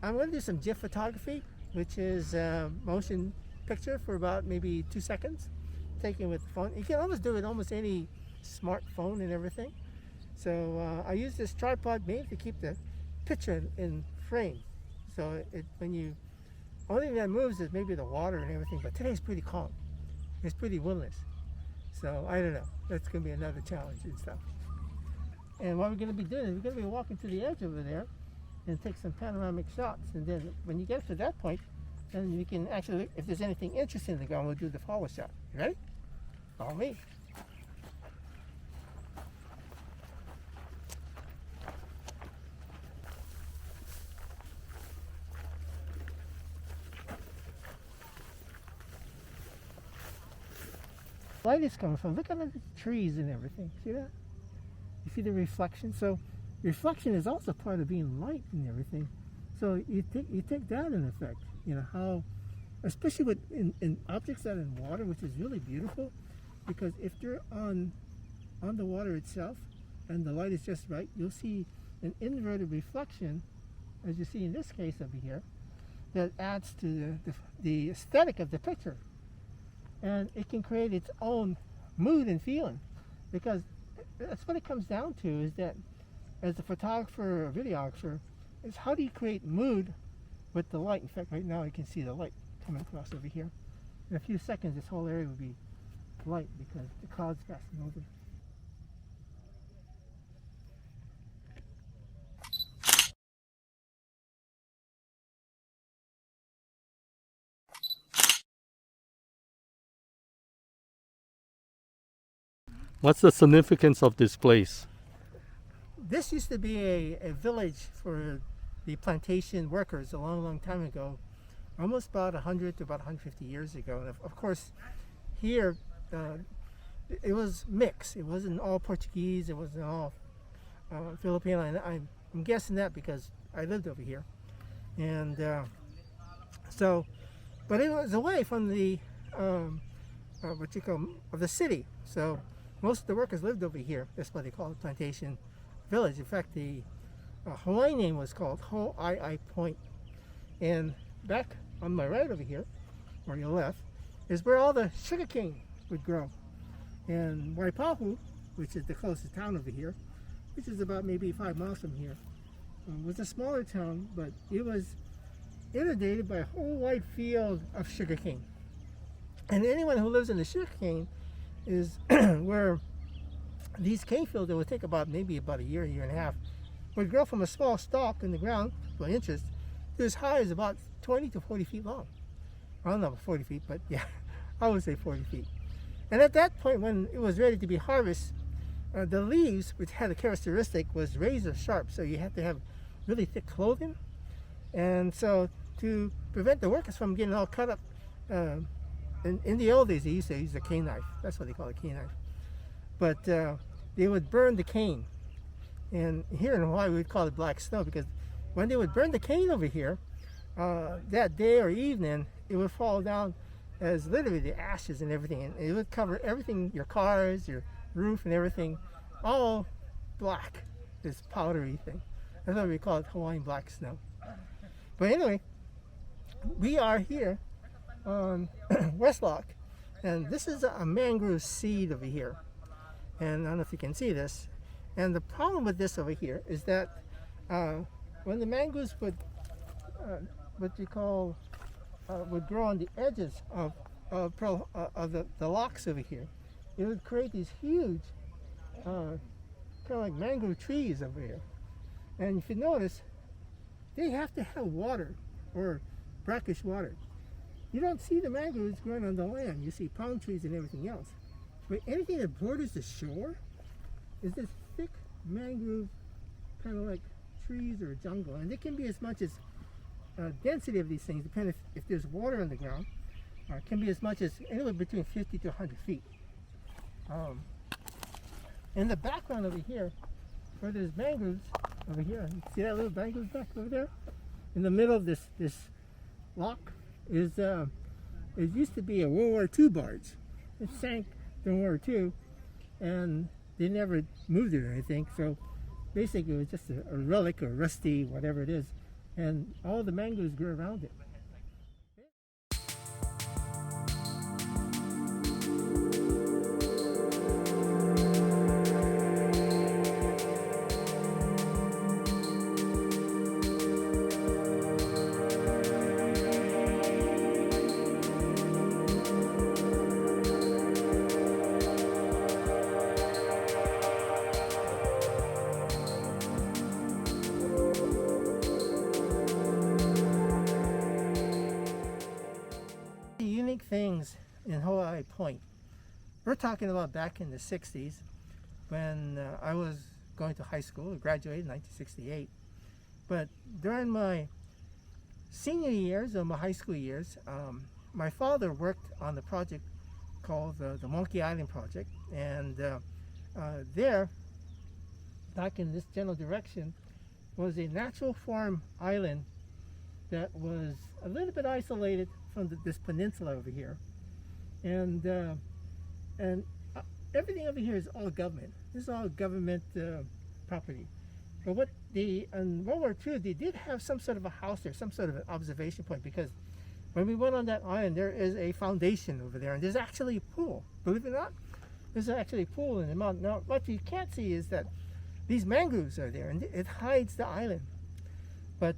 I'm going to do some GIF photography, which is motion picture for about maybe 2 seconds, taken with the phone. You can almost do it almost any smartphone and everything. So I use this tripod mainly to keep the picture in frame. So when you, only thing that moves is maybe the water and everything, but today's pretty calm. It's pretty windless. So I don't know, that's going to be another challenge and stuff. And what we're going to be doing is we're going to be walking to the edge over there and take some panoramic shots. And then when you get to that point, then you can actually, if there's anything interesting in the ground, we'll do the follow shot. You ready? Follow me. Light is coming from, look at the trees and everything. See that? You see the reflection? So reflection is also part of being light and everything. So you take that in effect. You know how, especially with in objects that are in water, which is really beautiful, because if they're on the water itself and the light is just right, you'll see an inverted reflection, as you see in this case over here, that adds to the aesthetic of the picture. And it can create its own mood and feeling, because that's what it comes down to, is that as a photographer or videographer, is how do you create mood with the light. In fact, right now you can see the light coming across over here. In a few seconds this whole area will be light because the cloud's passing over. What's the significance of this place? This used to be a village for the plantation workers a long, long time ago, almost about 100 to about 150 years ago. And of course, here it was mixed. It wasn't all Portuguese. It wasn't all Filipino. And I'm guessing that because I lived over here. And but it was away from the of the city. So most of the workers lived over here. That's why they call it Plantation Village. In fact, the Hawaiian name was called Ho'ai Point. And back on my right over here, or your left, is where all the sugarcane would grow. And Waipahu, which is the closest town over here, which is about maybe 5 miles from here, was a smaller town, but it was inundated by a whole wide field of sugarcane. And anyone who lives in the sugarcane is where these cane fields that would take maybe about a year and a half, would grow from a small stalk in the ground, 1 inches, to as high as about 20 to 40 feet long. I don't know about 40 feet, but yeah, I would say 40 feet. And at that point, when it was ready to be harvested, the leaves, which had a characteristic, was razor sharp, so you had to have really thick clothing. And so to prevent the workers from getting all cut up, in the old days, they used to use a cane knife. That's what they call a cane knife. But they would burn the cane. And here in Hawaii, we would call it black snow, because when they would burn the cane over here, that day or evening, it would fall down as literally the ashes and everything. And it would cover everything, your cars, your roof and everything, all black, this powdery thing. That's why we call it Hawaiian black snow. But anyway, we are here on West Loch, and this is a mangrove seed over here. And I don't know if you can see this. And the problem with this over here is that when the mangroves would, would grow on the edges of the lochs over here, it would create these huge, kind of like mangrove trees over here. And if you notice, they have to have water, or brackish water. You don't see the mangroves growing on the land. You see palm trees and everything else. But anything that borders the shore is this thick mangrove, kind of like trees or jungle. And it can be as much as density of these things, depending if there's water on the ground, it can be as much as anywhere between 50 to 100 feet. In the background over here, where there's mangroves over here, see that little mangrove back over there? In the middle of this loch is, it used to be a World War II barge. It sank during World War II, and they never moved it or anything, so basically it was just a relic or rusty, whatever it is, and all the mangoes grew around it. Unique things in Hawaii Point. We're talking about back in the 60s when I was going to high school. I graduated in 1968. But during my senior years, or my high school years, my father worked on the project called the Monkey Island Project. And there, back in this general direction, was a natural form island that was a little bit isolated from this peninsula over here, and everything over here is all government. This is all government property. But what in World War II, they did have some sort of a house there, some sort of an observation point, because when we went on that island, there is a foundation over there, and there's actually a pool. Believe it or not, there's actually a pool in the mountain. Now, what you can't see is that these mangroves are there, and it hides the island. But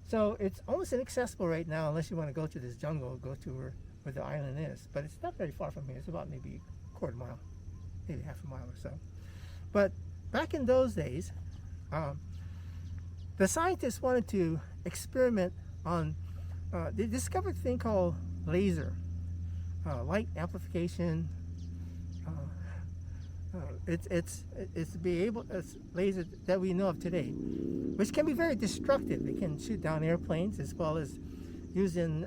so it's almost inaccessible right now unless you want to go to this jungle, go to where the island is. But it's not very far from here. It's about maybe a quarter mile, maybe half a mile or so. But back in those days, the scientists wanted to experiment on, they discovered a thing called laser, light amplification. It's to be able, it's laser that we know of today, which can be very destructive. It can shoot down airplanes, as well as used in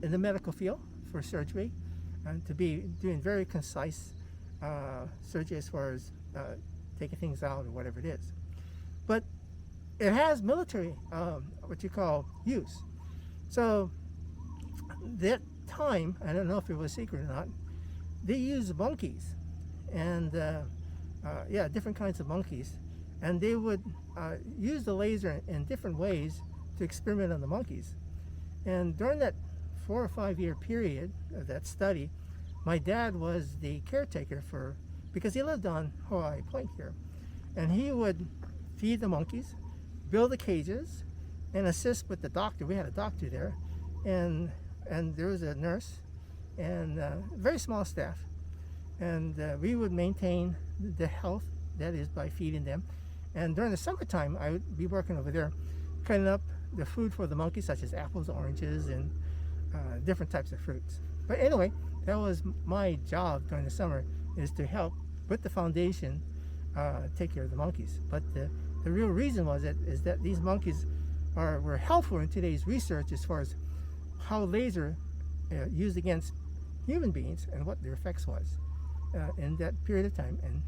the medical field for surgery, and to be doing very concise surgery as far as taking things out or whatever it is. But it has military, what you call, use. So that time, I don't know if it was secret or not, they used monkeys, and yeah, different kinds of monkeys, and they would use the laser in different ways to experiment on the monkeys. And during that 4 or 5 year period of that study, my dad was the caretaker because he lived on Hawaii Point here, and he would feed the monkeys, build the cages, and assist with the doctor. We had a doctor there, and there was a nurse, and very small staff. And we would maintain the health, that is, by feeding them. And during the summertime, I would be working over there, cutting up the food for the monkeys, such as apples, oranges, and different types of fruits. But anyway, that was my job during the summer, is to help with the foundation take care of the monkeys. But the real reason is that these monkeys were helpful in today's research as far as how laser used against human beings and what their effects was in that period of time and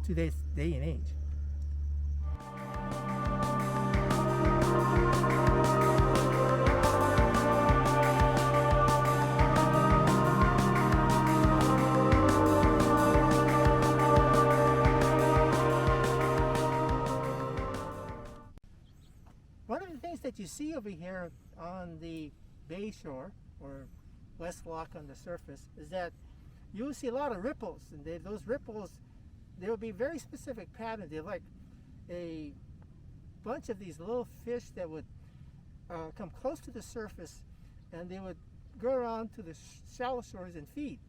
today's day and age. One of the things that you see over here on the bay shore, or west lock on the surface, is that you will see a lot of ripples, and those ripples, they will be very specific patterns. They're like a bunch of these little fish that would come close to the surface, and they would go around to the shallow shores and feed.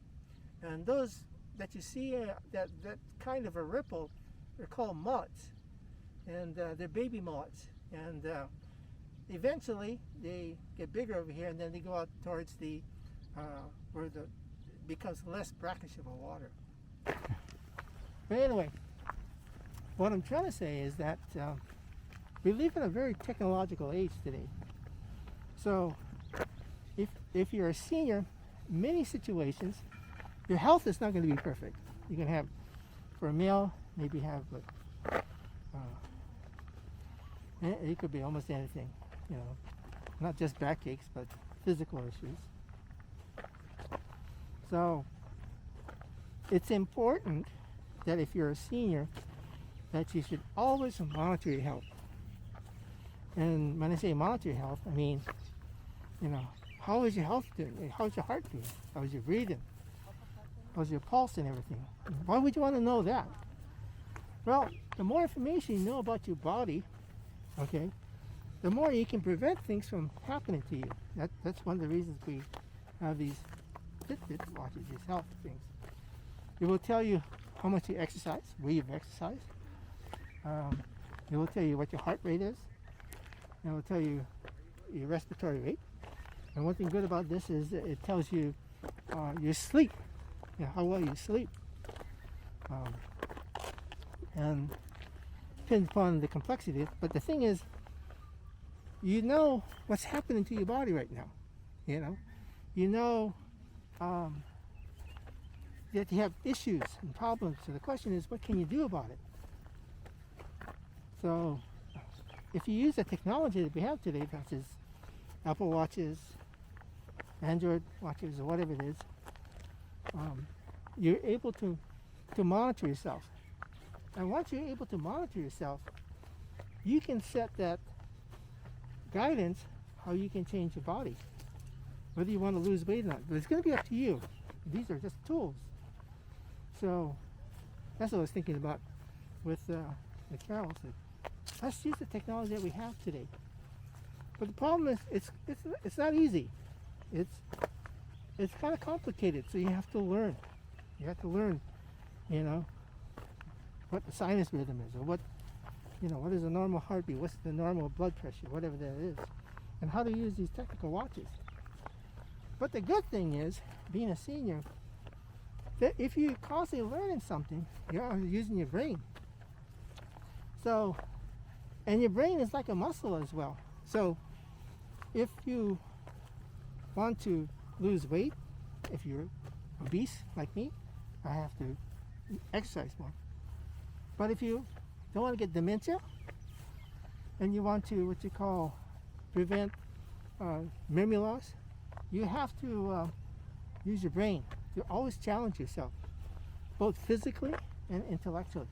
And those that you see, that kind of a ripple, they're called moths, and they're baby moths. And eventually they get bigger over here, and then they go out towards the where the becomes less brackish of a water. But anyway, what I'm trying to say is that we live in a very technological age today. So if you're a senior, in many situations, your health is not going to be perfect. You can have, for a male, maybe have it could be almost anything, you know, not just backaches, but physical issues. So it's important that if you're a senior, that you should always monitor your health. And when I say monitor your health, I mean, you know, how is your health doing? How's your heart doing? How's your breathing? How's your pulse and everything? Why would you want to know that? Well, the more information you know about your body, okay, the more you can prevent things from happening to you. That's one of the reasons we have these Fitbit watches, these health things. It will tell you how much you exercise, where you've exercised. It will tell you what your heart rate is. It will tell you your respiratory rate. And one thing good about this is that it tells you your sleep, how well you sleep. And depends upon the complexity. But the thing is, you know what's happening to your body right now. You know that you have issues and problems. So the question is, what can you do about it? So if you use the technology that we have today, such as Apple Watches, Android watches, or whatever it is, you're able to monitor yourself. And once you're able to monitor yourself, you can set that guidance how you can change your body, whether you want to lose weight or not. But it's going to be up to you. These are just tools. So that's what I was thinking about with Carol. Said, let's use the technology that we have today. But the problem is, it's not easy. It's kind of complicated. So you have to learn. You have to learn, what the sinus rhythm is, or what is a normal heartbeat, what's the normal blood pressure, whatever that is, and how to use these technical watches. But the good thing is, being a senior, that if you're constantly learning something, you're using your brain. So, and your brain is like a muscle as well. So, if you want to lose weight, if you're obese like me, I have to exercise more. But if you don't want to get dementia, and you want to, what you call, prevent memory loss, you have to use your brain to always challenge yourself, both physically and intellectually.